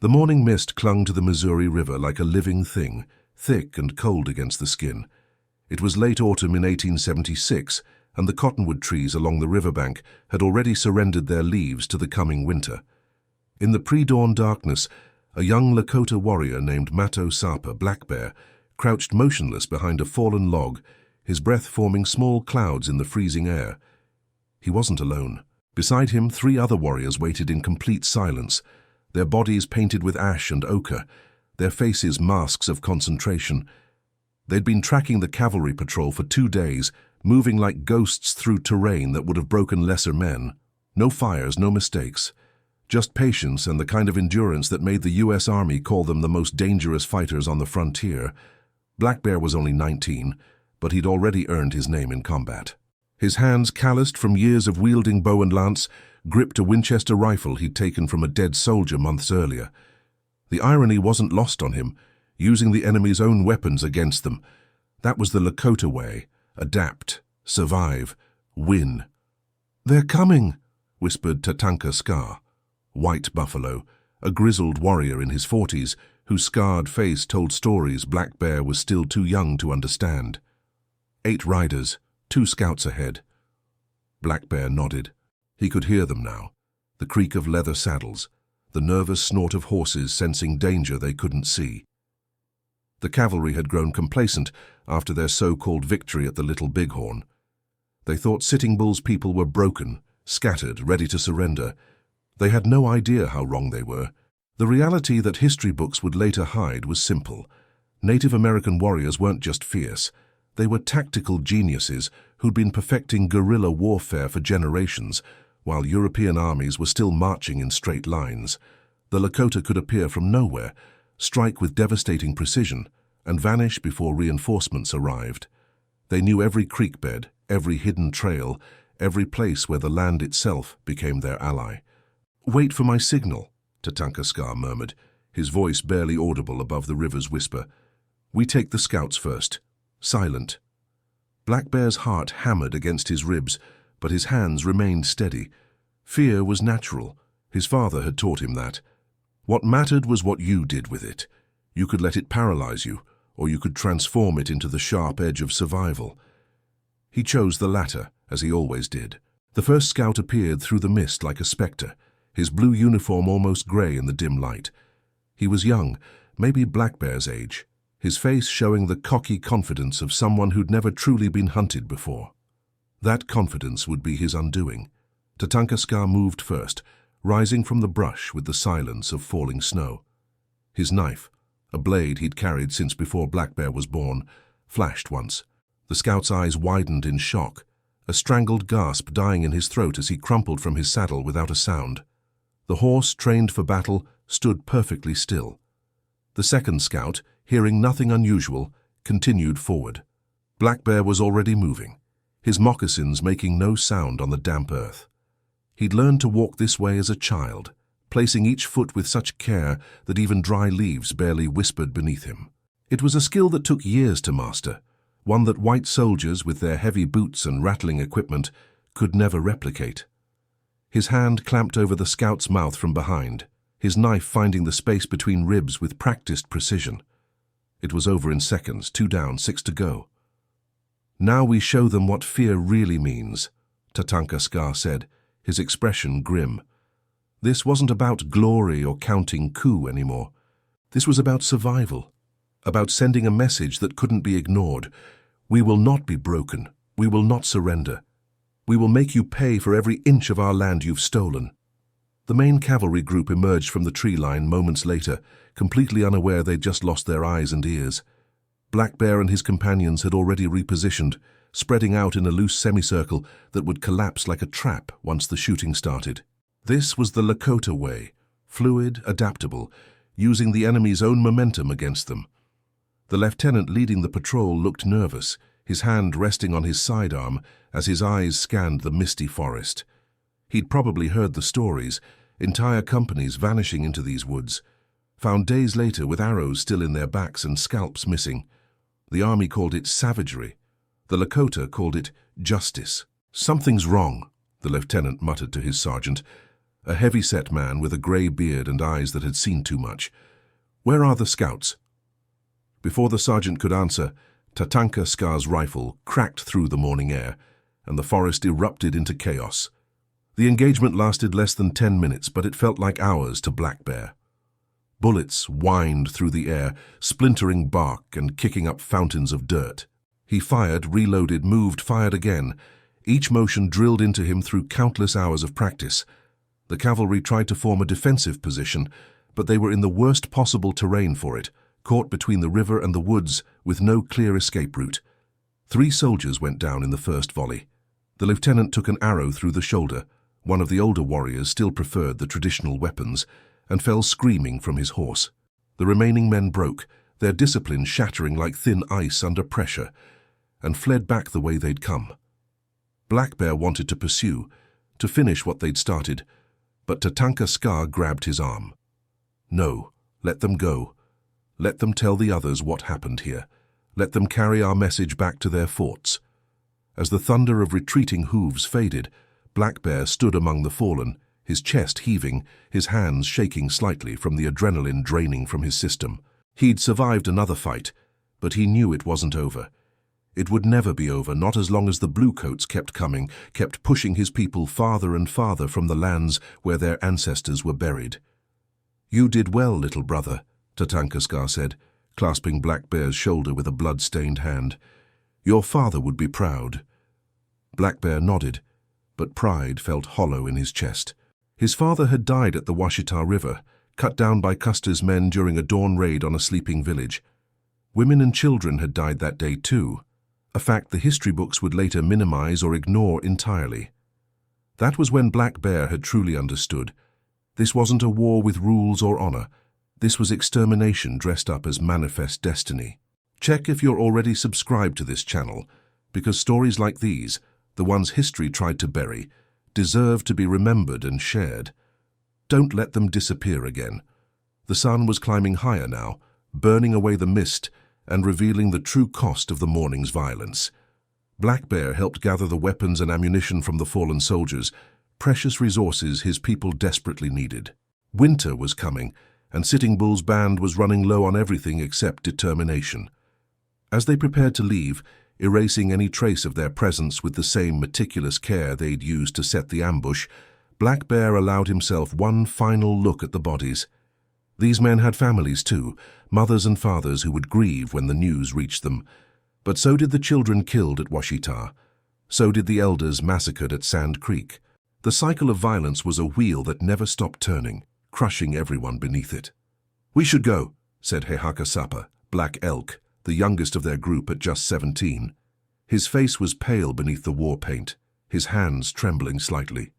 The morning mist clung to the Missouri River like a living thing, thick and cold against the skin. It was late autumn in 1876, and the cottonwood trees along the riverbank had already surrendered their leaves to the coming winter. In the pre-dawn darkness, a young Lakota warrior named Mato Sapa, Black Bear, crouched motionless behind a fallen log, his breath forming small clouds in the freezing air. He wasn't alone. Beside him, 3 other warriors waited in complete silence, their bodies painted with ash and ochre, their faces masks of concentration. They'd been tracking the cavalry patrol for 2 days, moving like ghosts through terrain that would have broken lesser men. No fires, no mistakes. Just patience and the kind of endurance that made the U.S. Army call them the most dangerous fighters on the frontier. Black Bear was only 19, but he'd already earned his name in combat. His hands, calloused from years of wielding bow and lance, gripped a Winchester rifle he'd taken from a dead soldier months earlier. The irony wasn't lost on him, using the enemy's own weapons against them. That was the Lakota way. Adapt, survive, win. "They're coming," whispered Tatanka Scar, White Buffalo, a grizzled warrior in his 40s, whose scarred face told stories Black Bear was still too young to understand. 8 riders, 2 scouts ahead. Black Bear nodded. He could hear them now, the creak of leather saddles, the nervous snort of horses sensing danger they couldn't see. The cavalry had grown complacent after their so-called victory at the Little Bighorn. They thought Sitting Bull's people were broken, scattered, ready to surrender. They had no idea how wrong they were. The reality that history books would later hide was simple. Native American warriors weren't just fierce. They were tactical geniuses who'd been perfecting guerrilla warfare for generations, while European armies were still marching in straight lines. The Lakota could appear from nowhere, strike with devastating precision, and vanish before reinforcements arrived. They knew every creek bed, every hidden trail, every place where the land itself became their ally. "Wait for my signal," Tatanka Scar murmured, his voice barely audible above the river's whisper. "We take the scouts first. Silent." Black Bear's heart hammered against his ribs, but his hands remained steady. Fear was natural. His father had taught him that. What mattered was what you did with it. You could let it paralyze you, or you could transform it into the sharp edge of survival. He chose the latter, as he always did. The first scout appeared through the mist like a spectre, his blue uniform almost gray in the dim light. He was young, maybe Black Bear's age, his face showing the cocky confidence of someone who'd never truly been hunted before. That confidence would be his undoing. Tatanka Scar moved first, rising from the brush with the silence of falling snow. His knife, a blade he'd carried since before Black Bear was born, flashed once. The scout's eyes widened in shock, a strangled gasp dying in his throat as he crumpled from his saddle without a sound. The horse, trained for battle, stood perfectly still. The second scout, hearing nothing unusual, continued forward. Black Bear was already moving, his moccasins making no sound on the damp earth. He'd learned to walk this way as a child, placing each foot with such care that even dry leaves barely whispered beneath him. It was a skill that took years to master, one that white soldiers with their heavy boots and rattling equipment could never replicate. His hand clamped over the scout's mouth from behind, his knife finding the space between ribs with practiced precision. It was over in seconds, 2 down, 6 to go. "Now we show them what fear really means," Tatanka Scar said, his expression grim. This wasn't about glory or counting coup anymore. This was about survival, about sending a message that couldn't be ignored. "We will not be broken. We will not surrender. We will make you pay for every inch of our land you've stolen." The main cavalry group emerged from the tree line moments later, completely unaware they'd just lost their eyes and ears. Black Bear and his companions had already repositioned, spreading out in a loose semicircle that would collapse like a trap once the shooting started. This was the Lakota way, fluid, adaptable, using the enemy's own momentum against them. The lieutenant leading the patrol looked nervous, his hand resting on his sidearm as his eyes scanned the misty forest. He'd probably heard the stories, entire companies vanishing into these woods, found days later with arrows still in their backs and scalps missing. The army called it savagery. The Lakota called it justice. "Something's wrong," the lieutenant muttered to his sergeant. a heavy-set man with a grey beard and eyes that had seen too much. "Where are the scouts?" Before the sergeant could answer, Tatanka Scar's rifle cracked through the morning air, and the forest erupted into chaos. The engagement lasted less than 10 minutes, but it felt like hours to Black Bear. Bullets whined through the air, splintering bark and kicking up fountains of dirt. He fired, reloaded, moved, fired again. Each motion drilled into him through countless hours of practice. The cavalry tried to form a defensive position, but they were in the worst possible terrain for it, caught between the river and the woods with no clear escape route. 3 soldiers went down in the first volley. The lieutenant took an arrow through the shoulder. One of the older warriors still preferred the traditional weapons and fell screaming from his horse. The remaining men broke, their discipline shattering like thin ice under pressure, and fled back the way they'd come. Black Bear wanted to pursue, to finish what they'd started, but Tatanka Scar grabbed his arm. "No, let them go. Let them tell the others what happened here. Let them carry our message back to their forts." As the thunder of retreating hooves faded, Black Bear stood among the fallen, his chest heaving, his hands shaking slightly from the adrenaline draining from his system. He'd survived another fight, but he knew it wasn't over. It would never be over, not as long as the Bluecoats kept coming, kept pushing his people farther and farther from the lands where their ancestors were buried. "You did well, little brother," Tatanka Scar said, clasping Black Bear's shoulder with a blood-stained hand. "Your father would be proud." Black Bear nodded, but pride felt hollow in his chest. His father had died at the Washita River, cut down by Custer's men during a dawn raid on a sleeping village. Women and children had died that day too, a fact the history books would later minimize or ignore entirely. That was when Black Bear had truly understood. This wasn't a war with rules or honor. This was extermination dressed up as manifest destiny. Check if you're already subscribed to this channel, because stories like these, the ones history tried to bury, deserve to be remembered and shared. Don't let them disappear again. The sun was climbing higher now, burning away the mist and revealing the true cost of the morning's violence. Black Bear helped gather the weapons and ammunition from the fallen soldiers, precious resources his people desperately needed. Winter was coming, and Sitting Bull's band was running low on everything except determination. As they prepared to leave, erasing any trace of their presence with the same meticulous care they'd used to set the ambush, Black Bear allowed himself one final look at the bodies. These men had families too, mothers and fathers who would grieve when the news reached them. But so did the children killed at Washita. So did the elders massacred at Sand Creek. The cycle of violence was a wheel that never stopped turning, crushing everyone beneath it. "We should go," said Hehaka Sapa, Black Elk, the youngest of their group at just 17. His face was pale beneath the war paint, his hands trembling slightly.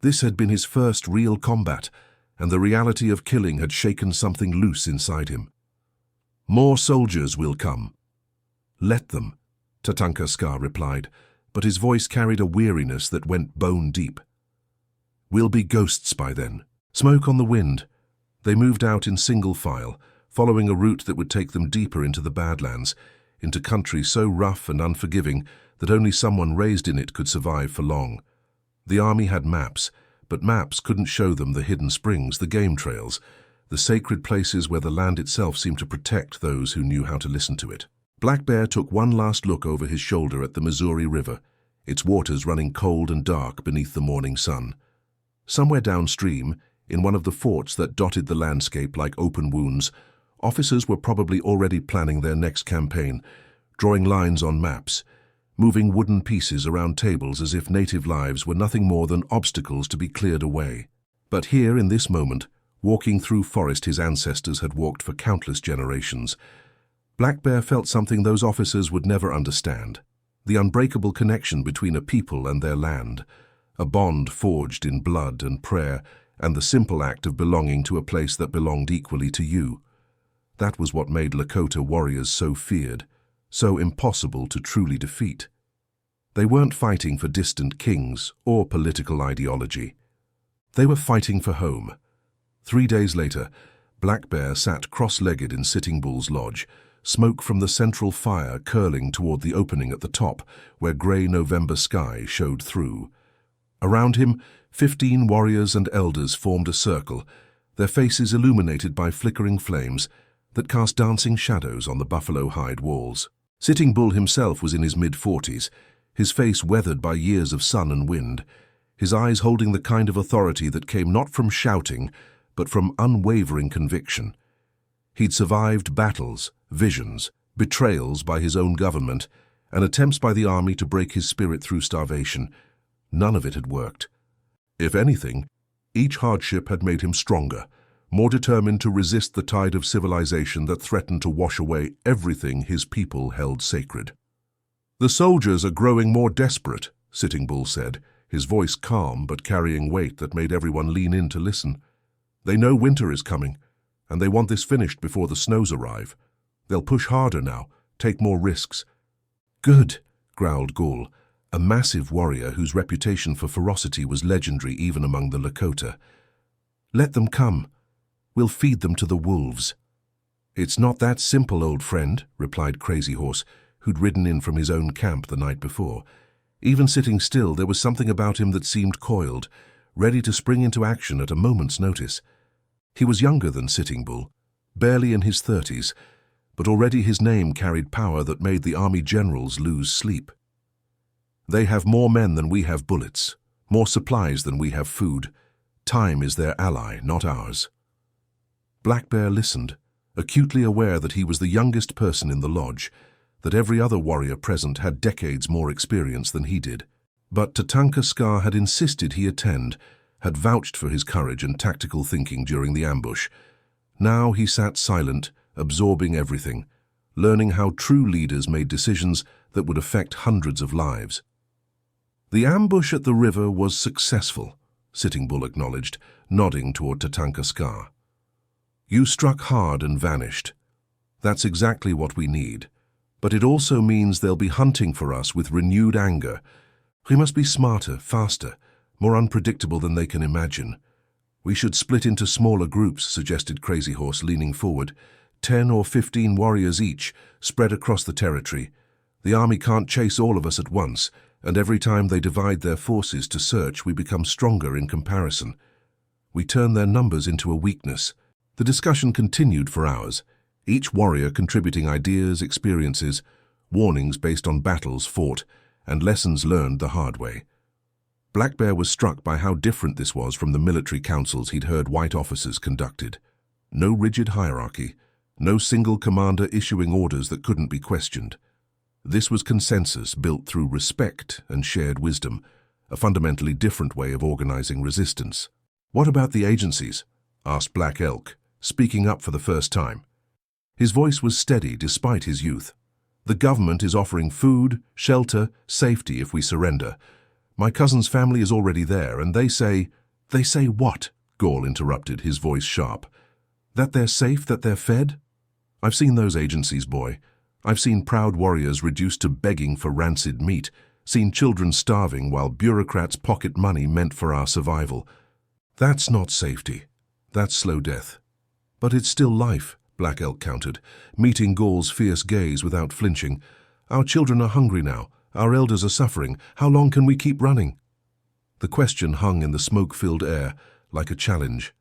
This had been his first real combat, and the reality of killing had shaken something loose inside him. "More soldiers will come." "Let them," Tatanka Scar replied, but his voice carried a weariness that went bone deep. "We'll be ghosts by then." Smoke on the wind. They moved out in single file, following a route that would take them deeper into the Badlands, into country so rough and unforgiving that only someone raised in it could survive for long. The army had maps, but maps couldn't show them the hidden springs, the game trails, the sacred places where the land itself seemed to protect those who knew how to listen to it. Black Bear took one last look over his shoulder at the Missouri River, its waters running cold and dark beneath the morning sun. Somewhere downstream, in one of the forts that dotted the landscape like open wounds, officers were probably already planning their next campaign, drawing lines on maps, moving wooden pieces around tables as if native lives were nothing more than obstacles to be cleared away. But here, in this moment, walking through forest his ancestors had walked for countless generations, Black Bear felt something those officers would never understand: the unbreakable connection between a people and their land, a bond forged in blood and prayer, and the simple act of belonging to a place that belonged equally to you. That was what made Lakota warriors so feared, so impossible to truly defeat. They weren't fighting for distant kings or political ideology. They were fighting for home. 3 days later, Black Bear sat cross-legged in Sitting Bull's lodge, smoke from the central fire curling toward the opening at the top, where grey November sky showed through. Around him, 15 warriors and elders formed a circle, their faces illuminated by flickering flames that cast dancing shadows on the buffalo hide walls. Sitting Bull himself was in his mid-40s, his face weathered by years of sun and wind, his eyes holding the kind of authority that came not from shouting, but from unwavering conviction. He'd survived battles, visions, betrayals by his own government, and attempts by the army to break his spirit through starvation. None of it had worked. If anything, each hardship had made him stronger, more determined to resist the tide of civilization that threatened to wash away everything his people held sacred. "The soldiers are growing more desperate," Sitting Bull said, his voice calm but carrying weight that made everyone lean in to listen. "They know winter is coming, and they want this finished before the snows arrive. They'll push harder now, take more risks." "Good," growled Gaul, a massive warrior whose reputation for ferocity was legendary even among the Lakota. "Let them come. We'll feed them to the wolves." "It's not that simple, old friend," replied Crazy Horse, who'd ridden in from his own camp the night before. Even sitting still, there was something about him that seemed coiled, ready to spring into action at a moment's notice. He was younger than Sitting Bull, barely in his 30s, but already his name carried power that made the army generals lose sleep. "They have more men than we have bullets, more supplies than we have food. Time is their ally, not ours." Black Bear listened, acutely aware that he was the youngest person in the lodge, that every other warrior present had decades more experience than he did. But Tatanka Scar had insisted he attend, had vouched for his courage and tactical thinking during the ambush. Now he sat silent, absorbing everything, learning how true leaders made decisions that would affect hundreds of lives. "The ambush at the river was successful," Sitting Bull acknowledged, nodding toward Tatanka Scar. "You struck hard and vanished. That's exactly what we need. But it also means they'll be hunting for us with renewed anger. We must be smarter, faster, more unpredictable than they can imagine." "We should split into smaller groups," suggested Crazy Horse, leaning forward. 10 or 15 warriors each, spread across the territory. The army can't chase all of us at once, and every time they divide their forces to search, we become stronger in comparison. We turn their numbers into a weakness." The discussion continued for hours, each warrior contributing ideas, experiences, warnings based on battles fought, and lessons learned the hard way. Black Bear was struck by how different this was from the military councils he'd heard white officers conducted. No rigid hierarchy, no single commander issuing orders that couldn't be questioned. This was consensus built through respect and shared wisdom, a fundamentally different way of organizing resistance. "What about the agencies?" asked Black Elk, speaking up for the first time. His voice was steady despite his youth. "The government is offering food, shelter, safety if we surrender. My cousin's family is already there, and they say—" "They say what?" Gaul interrupted, his voice sharp. "That they're safe, that they're fed? I've seen those agencies, boy. I've seen proud warriors reduced to begging for rancid meat, seen children starving while bureaucrats pocket money meant for our survival. That's not safety. That's slow death. But it's still life," Black Elk countered, meeting Gaul's fierce gaze without flinching. "Our children are hungry now. Our elders are suffering. How long can we keep running?" The question hung in the smoke-filled air, like a challenge.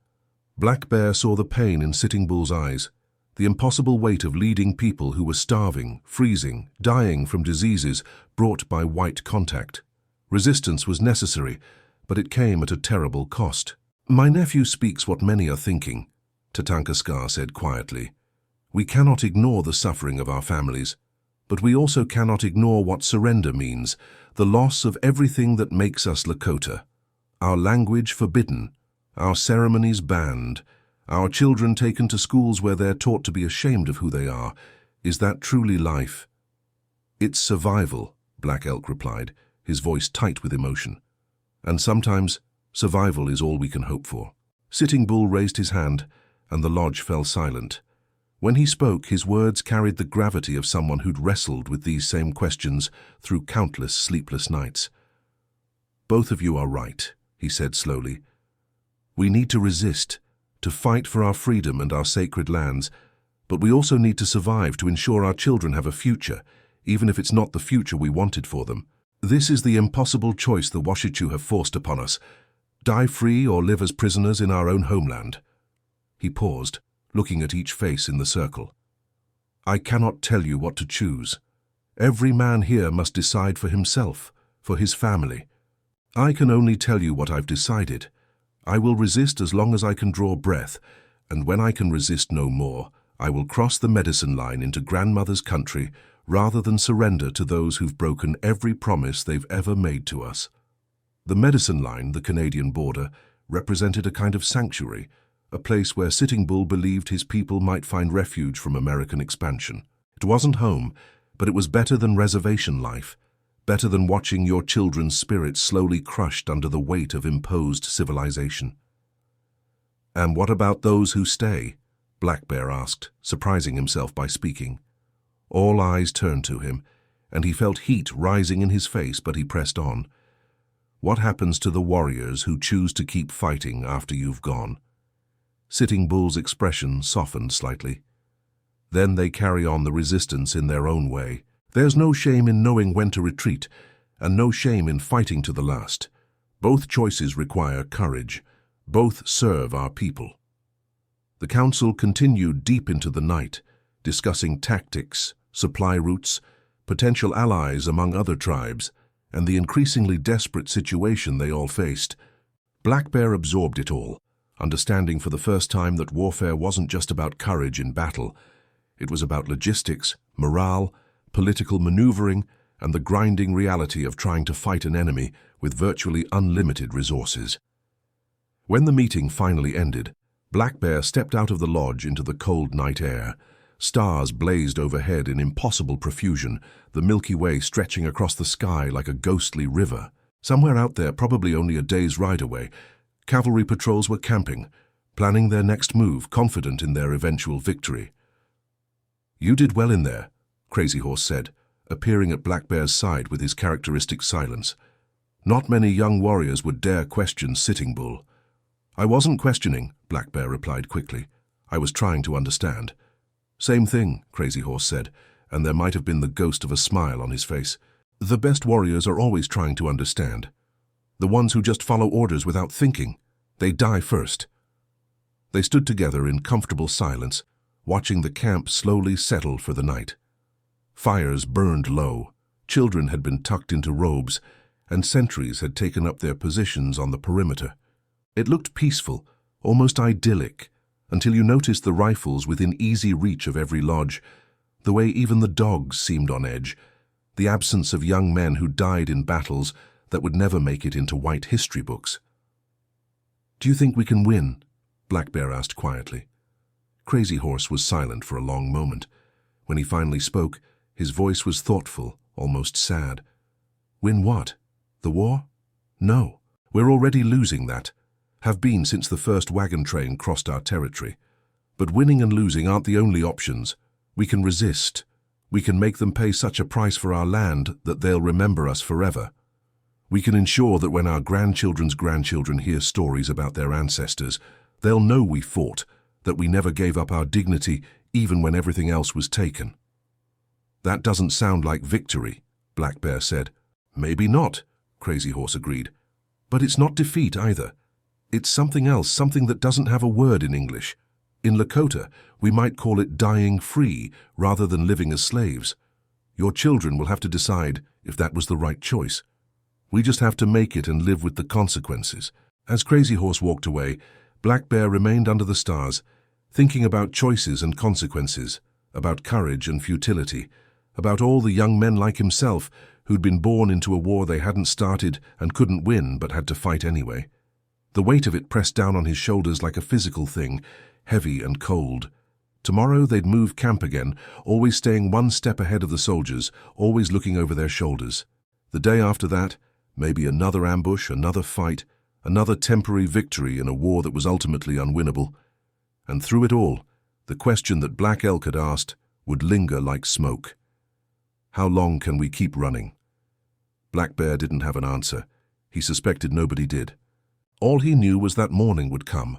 Black Bear saw the pain in Sitting Bull's eyes, the impossible weight of leading people who were starving, freezing, dying from diseases brought by white contact. Resistance was necessary, but it came at a terrible cost. "My nephew speaks what many are thinking," Tatanka Scar said quietly. "We cannot ignore the suffering of our families, but we also cannot ignore what surrender means, the loss of everything that makes us Lakota. Our language forbidden, our ceremonies banned, our children taken to schools where they're taught to be ashamed of who they are. Is that truly life?" "It's survival," Black Elk replied, his voice tight with emotion. "And sometimes survival is all we can hope for." Sitting Bull raised his hand, and the lodge fell silent. When he spoke, his words carried the gravity of someone who'd wrestled with these same questions through countless sleepless nights. "Both of you are right," he said slowly. "We need to resist, to fight for our freedom and our sacred lands, but we also need to survive to ensure our children have a future, even if it's not the future we wanted for them." This is the impossible choice the Washichu have forced upon us. Die free or live as prisoners in our own homeland." He paused, looking at each face in the circle. "I cannot tell you what to choose. Every man here must decide for himself, for his family. I can only tell you what I've decided. I will resist as long as I can draw breath, and when I can resist no more, I will cross the medicine line into grandmother's country rather than surrender to those who've broken every promise they've ever made to us." The medicine line, the Canadian border, represented a kind of sanctuary, a place where Sitting Bull believed his people might find refuge from American expansion. It wasn't home, but it was better than reservation life, better than watching your children's spirits slowly crushed under the weight of imposed civilization. "And what about those who stay?" Black Bear asked, surprising himself by speaking. All eyes turned to him, and he felt heat rising in his face, but he pressed on. "What happens to the warriors who choose to keep fighting after you've gone?" Sitting Bull's expression softened slightly. "Then they carry on the resistance in their own way. There's no shame in knowing when to retreat, and no shame in fighting to the last. Both choices require courage. Both serve our people." The council continued deep into the night, discussing tactics, supply routes, potential allies among other tribes, and the increasingly desperate situation they all faced. Black Bear absorbed it all, understanding for the first time that warfare wasn't just about courage in battle. It was about logistics, morale, political maneuvering, and the grinding reality of trying to fight an enemy with virtually unlimited resources. When the meeting finally ended, Black Bear stepped out of the lodge into the cold night air. Stars blazed overhead in impossible profusion, the Milky Way stretching across the sky like a ghostly river. Somewhere out there, probably only a day's ride away, cavalry patrols were camping, planning their next move, confident in their eventual victory. "You did well in there," Crazy Horse said, appearing at Black Bear's side with his characteristic silence. Not many young warriors would dare question Sitting Bull. "I wasn't questioning," Black Bear replied quickly. "I was trying to understand." "Same thing," Crazy Horse said, and there might have been the ghost of a smile on his face. "The best warriors are always trying to understand. The ones who just follow orders without thinking, they die first." They stood together in comfortable silence, watching the camp slowly settle for the night. Fires burned low, children had been tucked into robes, and sentries had taken up their positions on the perimeter. It looked peaceful, almost idyllic, until you noticed the rifles within easy reach of every lodge, the way even the dogs seemed on edge, the absence of young men who died in battles that would never make it into white history books. "Do you think we can win?" Black Bear asked quietly. Crazy Horse was silent for a long moment. When he finally spoke, his voice was thoughtful, almost sad. "Win what? The war? No, we're already losing that. Have been since the first wagon train crossed our territory. But winning and losing aren't the only options. We can resist. We can make them pay such a price for our land that they'll remember us forever. We can ensure that when our grandchildren's grandchildren hear stories about their ancestors, they'll know we fought, that we never gave up our dignity even when everything else was taken." "That doesn't sound like victory," Black Bear said. "Maybe not," Crazy Horse agreed. "But it's not defeat either. It's something else, something that doesn't have a word in English. In Lakota, we might call it dying free rather than living as slaves. Your children will have to decide if that was the right choice. We just have to make it and live with the consequences." As Crazy Horse walked away, Black Bear remained under the stars, thinking about choices and consequences, about courage and futility, about all the young men like himself who'd been born into a war they hadn't started and couldn't win but had to fight anyway. The weight of it pressed down on his shoulders like a physical thing, heavy and cold. Tomorrow they'd move camp again, always staying one step ahead of the soldiers, always looking over their shoulders. The day after that, maybe another ambush, another fight, another temporary victory in a war that was ultimately unwinnable. And through it all, the question that Black Elk had asked would linger like smoke. How long can we keep running? Black Bear didn't have an answer. He suspected nobody did. All he knew was that morning would come,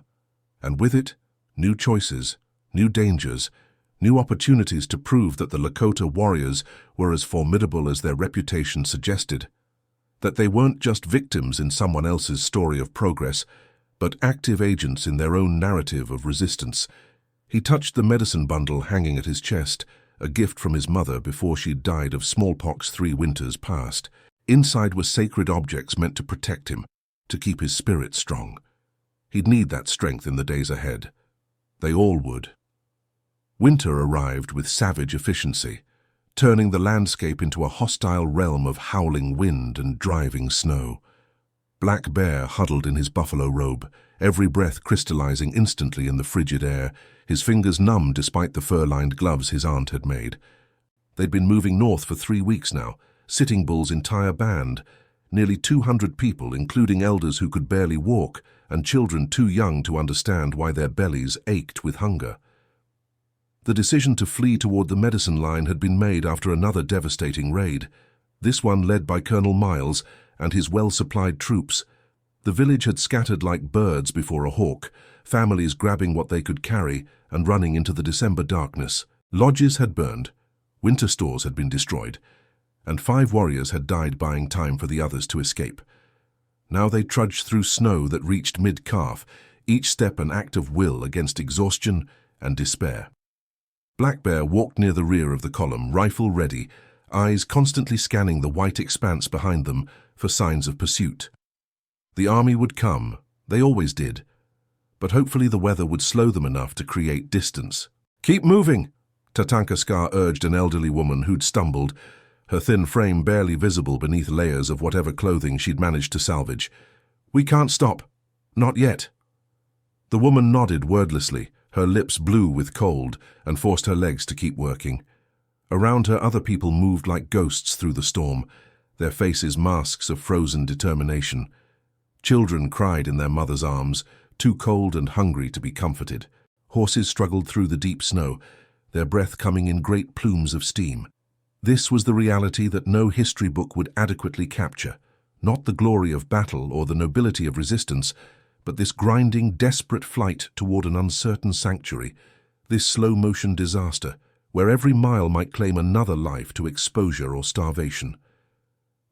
and with it, new choices, new dangers, new opportunities to prove that the Lakota warriors were as formidable as their reputation suggested. that they weren't just victims in someone else's story of progress, but active agents in their own narrative of resistance. He touched the medicine bundle hanging at his chest, a gift from his mother before she'd died of smallpox 3 winters past. Inside were sacred objects meant to protect him, to keep his spirit strong. He'd need that strength in the days ahead. They all would. Winter arrived with savage efficiency, turning the landscape into a hostile realm of howling wind and driving snow. Black Bear huddled in his buffalo robe, every breath crystallizing instantly in the frigid air, his fingers numb despite the fur-lined gloves his aunt had made. They'd been moving north for 3 weeks now, Sitting Bull's entire band, nearly 200 people, including elders who could barely walk and children too young to understand why their bellies ached with hunger. The decision to flee toward the medicine line had been made after another devastating raid, this one led by Colonel Miles and his well-supplied troops. The village had scattered like birds before a hawk, families grabbing what they could carry and running into the December darkness. Lodges had burned, winter stores had been destroyed, and 5 warriors had died buying time for the others to escape. Now they trudged through snow that reached mid-calf, each step an act of will against exhaustion and despair. Black Bear walked near the rear of the column, rifle ready, eyes constantly scanning the white expanse behind them for signs of pursuit. The army would come, they always did, but hopefully the weather would slow them enough to create distance. "Keep moving," Tatanka Scar urged an elderly woman who'd stumbled, her thin frame barely visible beneath layers of whatever clothing she'd managed to salvage. "We can't stop. Not yet." The woman nodded wordlessly, her lips blue with cold, and forced her legs to keep working. Around her, other people moved like ghosts through the storm, their faces masks of frozen determination. Children cried in their mothers' arms, too cold and hungry to be comforted. Horses struggled through the deep snow, their breath coming in great plumes of steam. This was the reality that no history book would adequately capture, not the glory of battle or the nobility of resistance, but this grinding, desperate flight toward an uncertain sanctuary, this slow-motion disaster, where every mile might claim another life to exposure or starvation.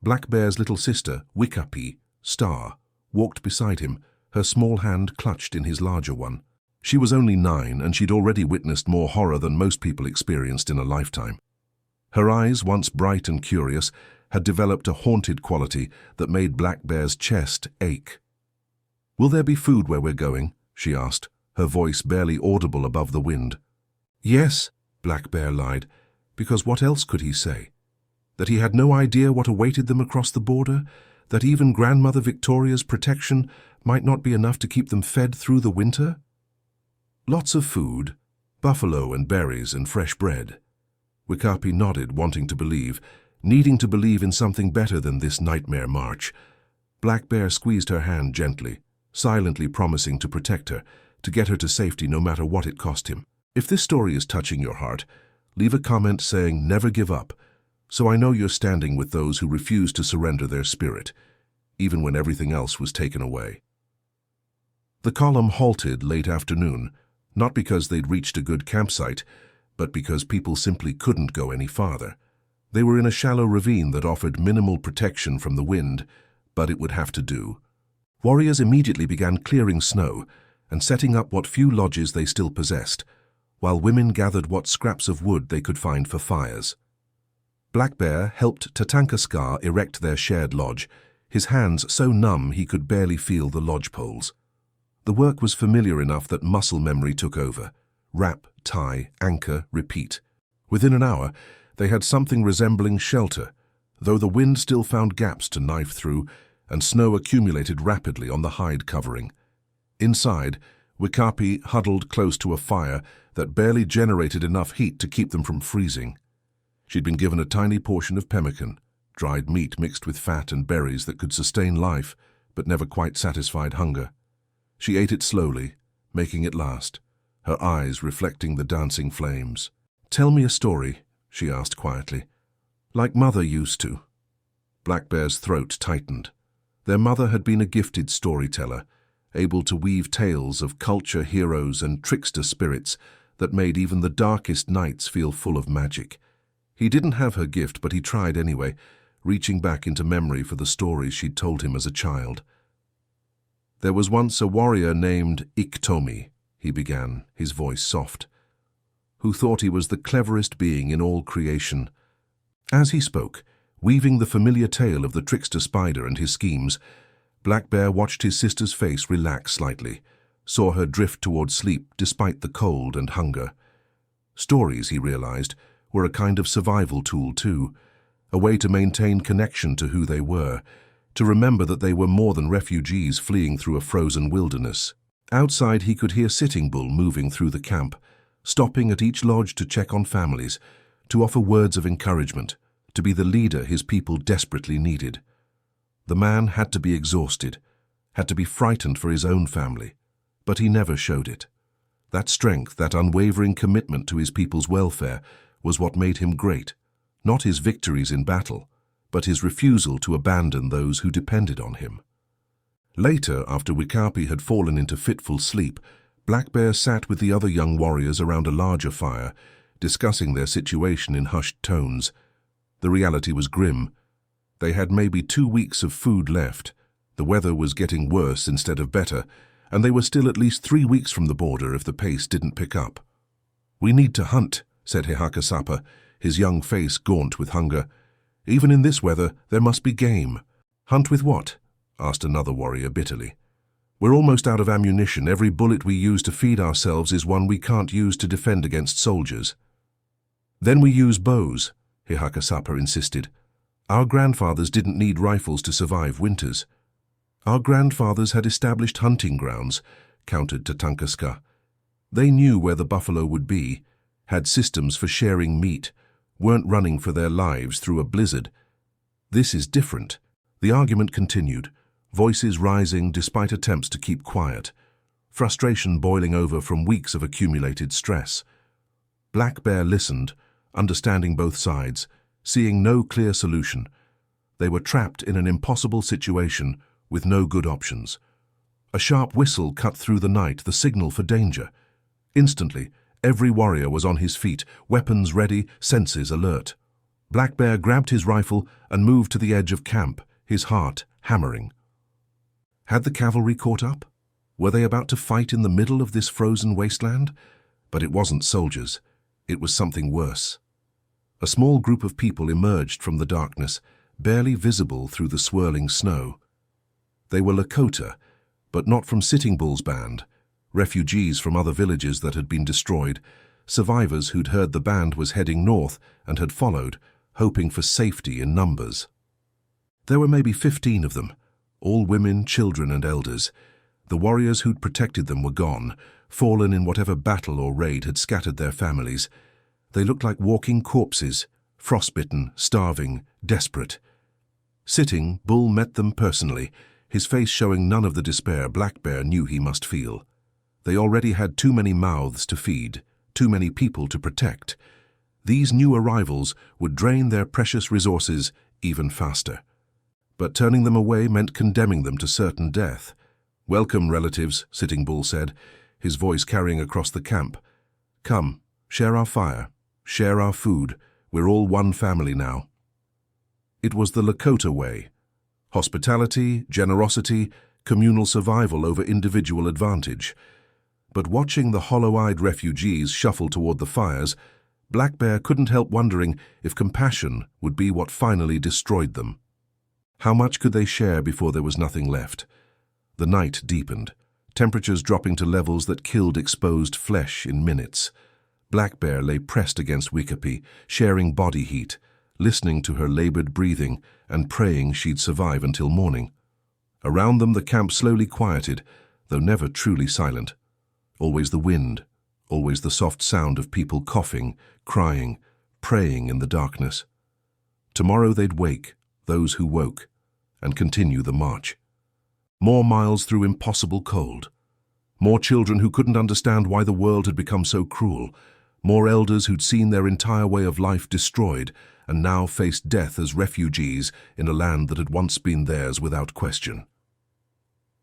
Black Bear's little sister, Wikapi, Star, walked beside him, her small hand clutched in his larger one. She was only 9, and she'd already witnessed more horror than most people experienced in a lifetime. Her eyes, once bright and curious, had developed a haunted quality that made Black Bear's chest ache. "Will there be food where we're going?" she asked, her voice barely audible above the wind. "Yes," Black Bear lied, because what else could he say? That he had no idea what awaited them across the border? That even Grandmother Victoria's protection might not be enough to keep them fed through the winter? "Lots of food, buffalo and berries and fresh bread." Wikapi nodded, wanting to believe, needing to believe in something better than this nightmare march. Black Bear squeezed her hand gently, silently promising to protect her, to get her to safety no matter what it cost him. If this story is touching your heart, leave a comment saying "never give up," so I know you're standing with those who refuse to surrender their spirit, even when everything else was taken away. The column halted late afternoon, not because they'd reached a good campsite, but because people simply couldn't go any farther. They were in a shallow ravine that offered minimal protection from the wind, but it would have to do. Warriors immediately began clearing snow and setting up what few lodges they still possessed, while women gathered what scraps of wood they could find for fires. Black Bear helped Tatanka Scar erect their shared lodge, his hands so numb he could barely feel the lodge poles. The work was familiar enough that muscle memory took over. Wrap, tie, anchor, repeat. Within an hour, they had something resembling shelter, though the wind still found gaps to knife through, and snow accumulated rapidly on the hide covering. Inside, Wikapi huddled close to a fire that barely generated enough heat to keep them from freezing. She'd been given a tiny portion of pemmican, dried meat mixed with fat and berries that could sustain life, but never quite satisfied hunger. She ate it slowly, making it last, her eyes reflecting the dancing flames. "Tell me a story," she asked quietly. "Like Mother used to." Black Bear's throat tightened. Their mother had been a gifted storyteller, able to weave tales of culture heroes and trickster spirits that made even the darkest nights feel full of magic. He didn't have her gift, but he tried anyway, reaching back into memory for the stories she'd told him as a child. "There was once a warrior named Iktomi," he began, his voice soft, "who thought he was the cleverest being in all creation." As he spoke, weaving the familiar tale of the trickster spider and his schemes, Black Bear watched his sister's face relax slightly, saw her drift toward sleep despite the cold and hunger. Stories, he realized, were a kind of survival tool too, a way to maintain connection to who they were, to remember that they were more than refugees fleeing through a frozen wilderness. Outside, he could hear Sitting Bull moving through the camp, stopping at each lodge to check on families, to offer words of encouragement, to be the leader his people desperately needed. The man had to be exhausted, had to be frightened for his own family, but he never showed it. That strength, that unwavering commitment to his people's welfare, was what made him great, not his victories in battle, but his refusal to abandon those who depended on him. Later, after Wikapi had fallen into fitful sleep, Black Bear sat with the other young warriors around a larger fire, discussing their situation in hushed tones. The reality was grim. They had maybe 2 weeks of food left. The weather was getting worse instead of better, and they were still at least 3 weeks from the border if the pace didn't pick up. "We need to hunt," said Hihakasapa, his young face gaunt with hunger. "Even in this weather, there must be game." "Hunt with what?" asked another warrior bitterly. "We're almost out of ammunition. Every bullet we use to feed ourselves is one we can't use to defend against soldiers." "Then we use bows," Hihakasapa insisted. "Our grandfathers didn't need rifles to survive winters." "Our grandfathers had established hunting grounds," countered Tatankaska. "They knew where the buffalo would be, had systems for sharing meat, weren't running for their lives through a blizzard. This is different." The argument continued, voices rising despite attempts to keep quiet, frustration boiling over from weeks of accumulated stress. Black Bear listened, understanding both sides, seeing no clear solution. They were trapped in an impossible situation with no good options. A sharp whistle cut through the night, the signal for danger. Instantly, every warrior was on his feet, weapons ready, senses alert. Black Bear grabbed his rifle and moved to the edge of camp, his heart hammering. Had the cavalry caught up? Were they about to fight in the middle of this frozen wasteland? But it wasn't soldiers. It was something worse. A small group of people emerged from the darkness, barely visible through the swirling snow. They were Lakota, but not from Sitting Bull's band, refugees from other villages that had been destroyed, survivors who'd heard the band was heading north and had followed, hoping for safety in numbers. There were maybe 15 of them, all women, children, and elders. The warriors who'd protected them were gone, fallen in whatever battle or raid had scattered their families. They looked like walking corpses, frostbitten, starving, desperate. Sitting Bull met them personally, his face showing none of the despair Black Bear knew he must feel. They already had too many mouths to feed, too many people to protect. These new arrivals would drain their precious resources even faster. But turning them away meant condemning them to certain death. "Welcome, relatives," Sitting Bull said, his voice carrying across the camp. "Come, share our fire, share our food. We're all one family now." It was the Lakota way. Hospitality, generosity, communal survival over individual advantage. But watching the hollow-eyed refugees shuffle toward the fires, Black Bear couldn't help wondering if compassion would be what finally destroyed them. How much could they share before there was nothing left? The night deepened, temperatures dropping to levels that killed exposed flesh in minutes. Black Bear lay pressed against Wikapi, sharing body heat, listening to her labored breathing and praying she'd survive until morning. Around them the camp slowly quieted, though never truly silent. Always the wind, always the soft sound of people coughing, crying, praying in the darkness. Tomorrow they'd wake, those who woke, and continue the march. More miles through impossible cold. More children who couldn't understand why the world had become so cruel. More elders who'd seen their entire way of life destroyed and now faced death as refugees in a land that had once been theirs without question.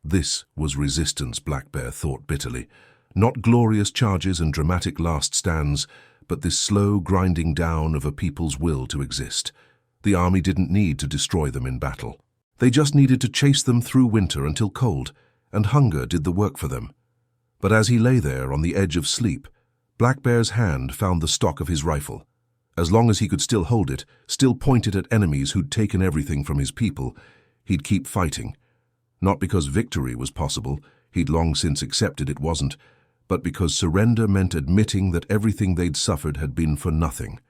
This was resistance, Black Bear thought bitterly. Not glorious charges and dramatic last stands, but this slow grinding down of a people's will to exist. The army didn't need to destroy them in battle. They just needed to chase them through winter until cold, and hunger did the work for them. But as he lay there on the edge of sleep, Black Bear's hand found the stock of his rifle. As long as he could still hold it, still point it at enemies who'd taken everything from his people, he'd keep fighting. Not because victory was possible, he'd long since accepted it wasn't, but because surrender meant admitting that everything they'd suffered had been for nothing.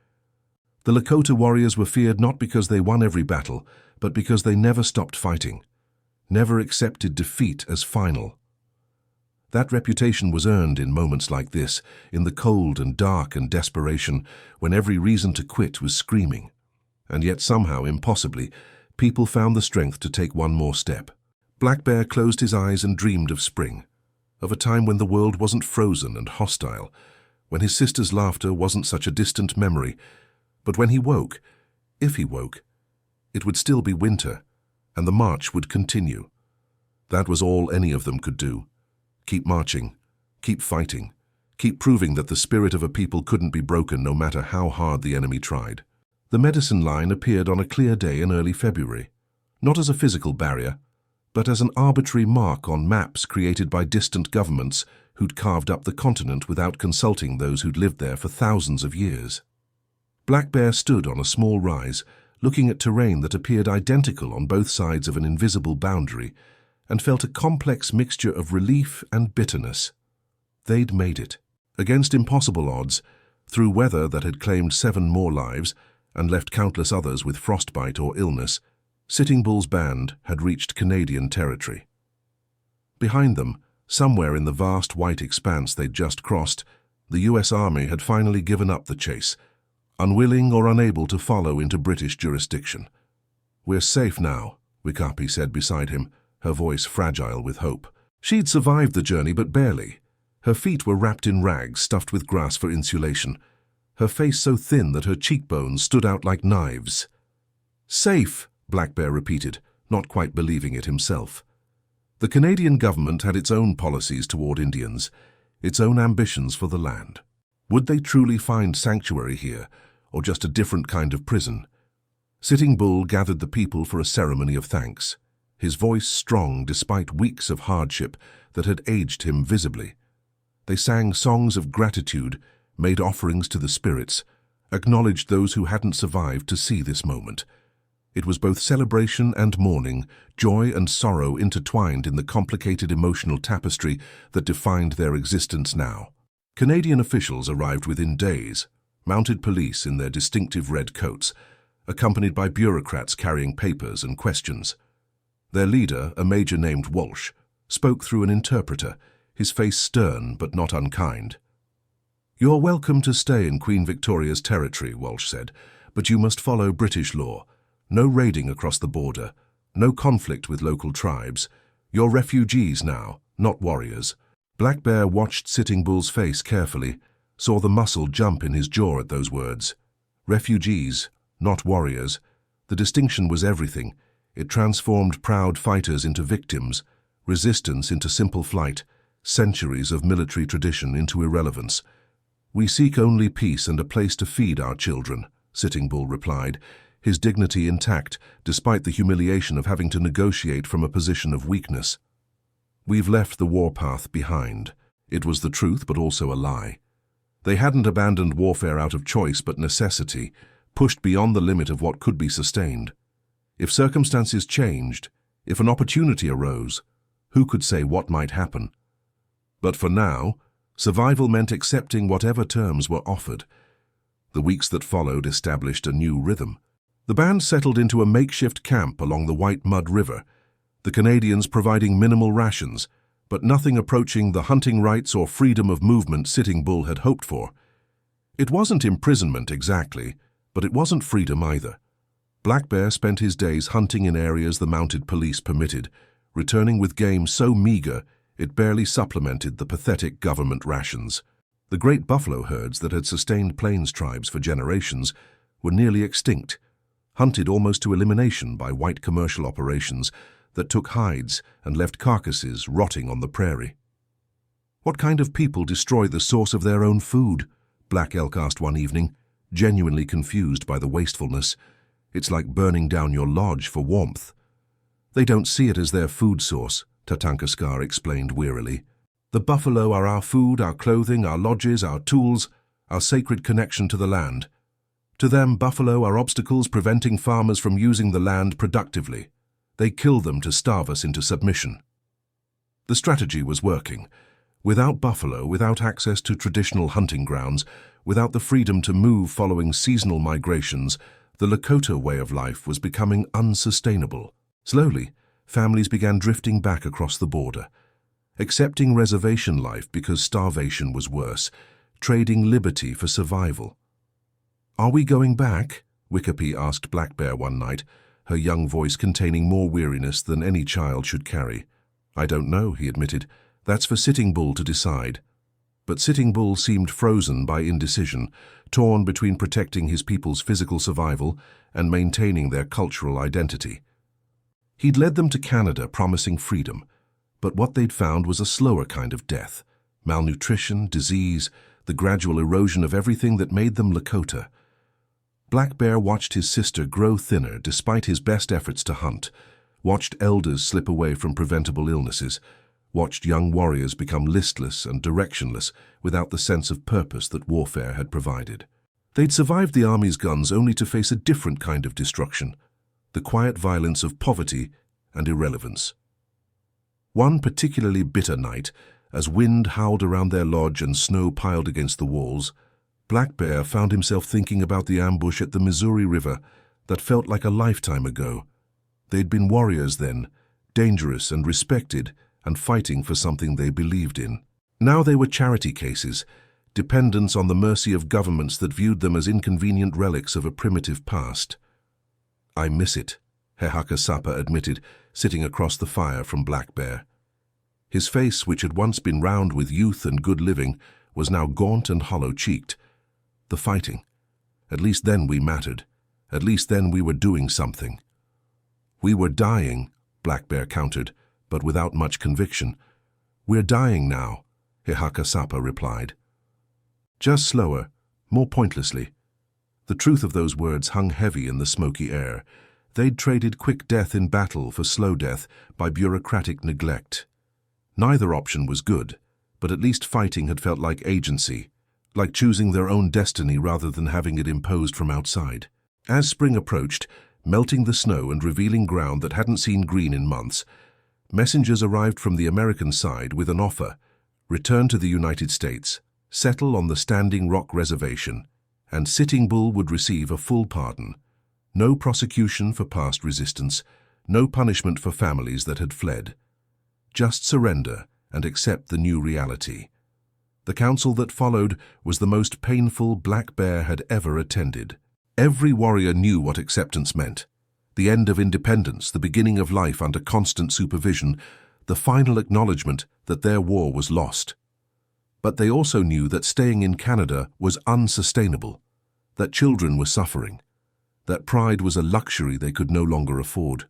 The Lakota warriors were feared not because they won every battle, but because they never stopped fighting, never accepted defeat as final. That reputation was earned in moments like this, in the cold and dark and desperation, when every reason to quit was screaming. And yet somehow, impossibly, people found the strength to take one more step. Black Bear closed his eyes and dreamed of spring, of a time when the world wasn't frozen and hostile, when his sister's laughter wasn't such a distant memory, but when he woke, if he woke, it would still be winter, and the march would continue. That was all any of them could do. Keep marching, keep fighting, keep proving that the spirit of a people couldn't be broken no matter how hard the enemy tried. The medicine line appeared on a clear day in early February, not as a physical barrier, but as an arbitrary mark on maps created by distant governments who'd carved up the continent without consulting those who'd lived there for thousands of years. Black Bear stood on a small rise, looking at terrain that appeared identical on both sides of an invisible boundary, and felt a complex mixture of relief and bitterness. They'd made it. Against impossible odds, through weather that had claimed 7 more lives and left countless others with frostbite or illness, Sitting Bull's band had reached Canadian territory. Behind them, somewhere in the vast white expanse they'd just crossed, the US Army had finally given up the chase, unwilling or unable to follow into British jurisdiction. "We're safe now," Wikapi said beside him, her voice fragile with hope. She'd survived the journey, but barely. Her feet were wrapped in rags stuffed with grass for insulation, her face so thin that her cheekbones stood out like knives. "Safe," Black Bear repeated, not quite believing it himself. The Canadian government had its own policies toward Indians, its own ambitions for the land. Would they truly find sanctuary here, or just a different kind of prison? Sitting Bull gathered the people for a ceremony of thanks, his voice strong despite weeks of hardship that had aged him visibly. They sang songs of gratitude, made offerings to the spirits, acknowledged those who hadn't survived to see this moment. It was both celebration and mourning, joy and sorrow intertwined in the complicated emotional tapestry that defined their existence now. Canadian officials arrived within days, mounted police in their distinctive red coats, accompanied by bureaucrats carrying papers and questions. Their leader, a major named Walsh, spoke through an interpreter, his face stern but not unkind. "You're welcome to stay in Queen Victoria's territory," Walsh said, "but you must follow British law. No raiding across the border, no conflict with local tribes. You're refugees now, not warriors." Black Bear watched Sitting Bull's face carefully, saw the muscle jump in his jaw at those words. Refugees, not warriors. The distinction was everything. It transformed proud fighters into victims, resistance into simple flight, centuries of military tradition into irrelevance. "We seek only peace and a place to feed our children," Sitting Bull replied, his dignity intact despite the humiliation of having to negotiate from a position of weakness. "We've left the warpath behind." It was the truth, but also a lie. They hadn't abandoned warfare out of choice but necessity, pushed beyond the limit of what could be sustained. If circumstances changed, if an opportunity arose, who could say what might happen? But for now, survival meant accepting whatever terms were offered. The weeks that followed established a new rhythm. The band settled into a makeshift camp along the White Mud River, the Canadians providing minimal rations, but nothing approaching the hunting rights or freedom of movement Sitting Bull had hoped for. It wasn't imprisonment exactly, but it wasn't freedom either. Black Bear spent his days hunting in areas the mounted police permitted, returning with game so meager it barely supplemented the pathetic government rations. The great buffalo herds that had sustained plains tribes for generations were nearly extinct, hunted almost to elimination by white commercial operations that took hides and left carcasses rotting on the prairie. "What kind of people destroy the source of their own food?" Black Elk asked one evening, genuinely confused by the wastefulness. It's like burning down your lodge for warmth. They don't see it as their food source, Tatankaskar explained wearily. The buffalo are our food, our clothing, our lodges, our tools, our sacred connection to the land. To them, buffalo are obstacles preventing farmers from using the land productively. They kill them to starve us into submission. The strategy was working. Without buffalo, without access to traditional hunting grounds, without the freedom to move following seasonal migrations, the Lakota way of life was becoming unsustainable. Slowly, families began drifting back across the border, accepting reservation life because starvation was worse, trading liberty for survival. "Are we going back?" Wikipedia asked Black Bear one night, her young voice containing more weariness than any child should carry. "I don't know," he admitted. "That's for Sitting Bull to decide." But Sitting Bull seemed frozen by indecision, torn between protecting his people's physical survival and maintaining their cultural identity. He'd led them to Canada promising freedom, but what they'd found was a slower kind of death: malnutrition, disease, the gradual erosion of everything that made them Lakota. Black Bear watched his sister grow thinner despite his best efforts to hunt, watched elders slip away from preventable illnesses, watched young warriors become listless and directionless without the sense of purpose that warfare had provided. They'd survived the army's guns only to face a different kind of destruction: the quiet violence of poverty and irrelevance. One particularly bitter night, as wind howled around their lodge and snow piled against the walls, Black Bear found himself thinking about the ambush at the Missouri River that felt like a lifetime ago. They'd been warriors then, dangerous and respected, and fighting for something they believed in. Now they were charity cases, dependents on the mercy of governments that viewed them as inconvenient relics of a primitive past. "I miss it," Hehaka admitted, sitting across the fire from Black Bear. His face, which had once been round with youth and good living, was now gaunt and hollow-cheeked. "The fighting. At least then we mattered. At least then we were doing something." "We were dying," Black Bear countered, but without much conviction. "We're dying now," Hehaka replied. Just slower, more pointlessly. The truth of those words hung heavy in the smoky air. They'd traded quick death in battle for slow death by bureaucratic neglect. Neither option was good, but at least fighting had felt like agency, like choosing their own destiny rather than having it imposed from outside. As spring approached, melting the snow and revealing ground that hadn't seen green in months, messengers arrived from the American side with an offer: return to the United States, settle on the Standing Rock Reservation, and Sitting Bull would receive a full pardon. No prosecution for past resistance, no punishment for families that had fled. Just surrender and accept the new reality. The council that followed was the most painful Black Bear had ever attended. Every warrior knew what acceptance meant: the end of independence, the beginning of life under constant supervision, the final acknowledgement that their war was lost. But they also knew that staying in Canada was unsustainable, that children were suffering, that pride was a luxury they could no longer afford.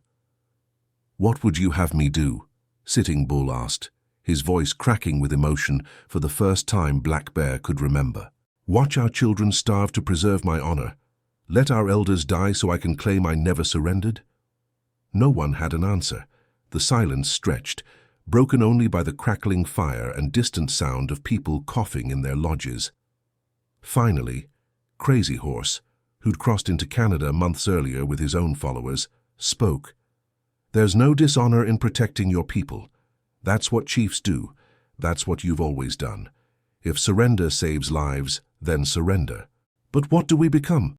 "What would you have me do?" Sitting Bull asked, his voice cracking with emotion for the first time Black Bear could remember. "Watch our children starve to preserve my honor? Let our elders die so I can claim I never surrendered?" No one had an answer. The silence stretched, broken only by the crackling fire and distant sound of people coughing in their lodges. Finally, Crazy Horse, who'd crossed into Canada months earlier with his own followers, spoke. "There's no dishonor in protecting your people. That's what chiefs do. That's what you've always done. If surrender saves lives, then surrender." "But what do we become?"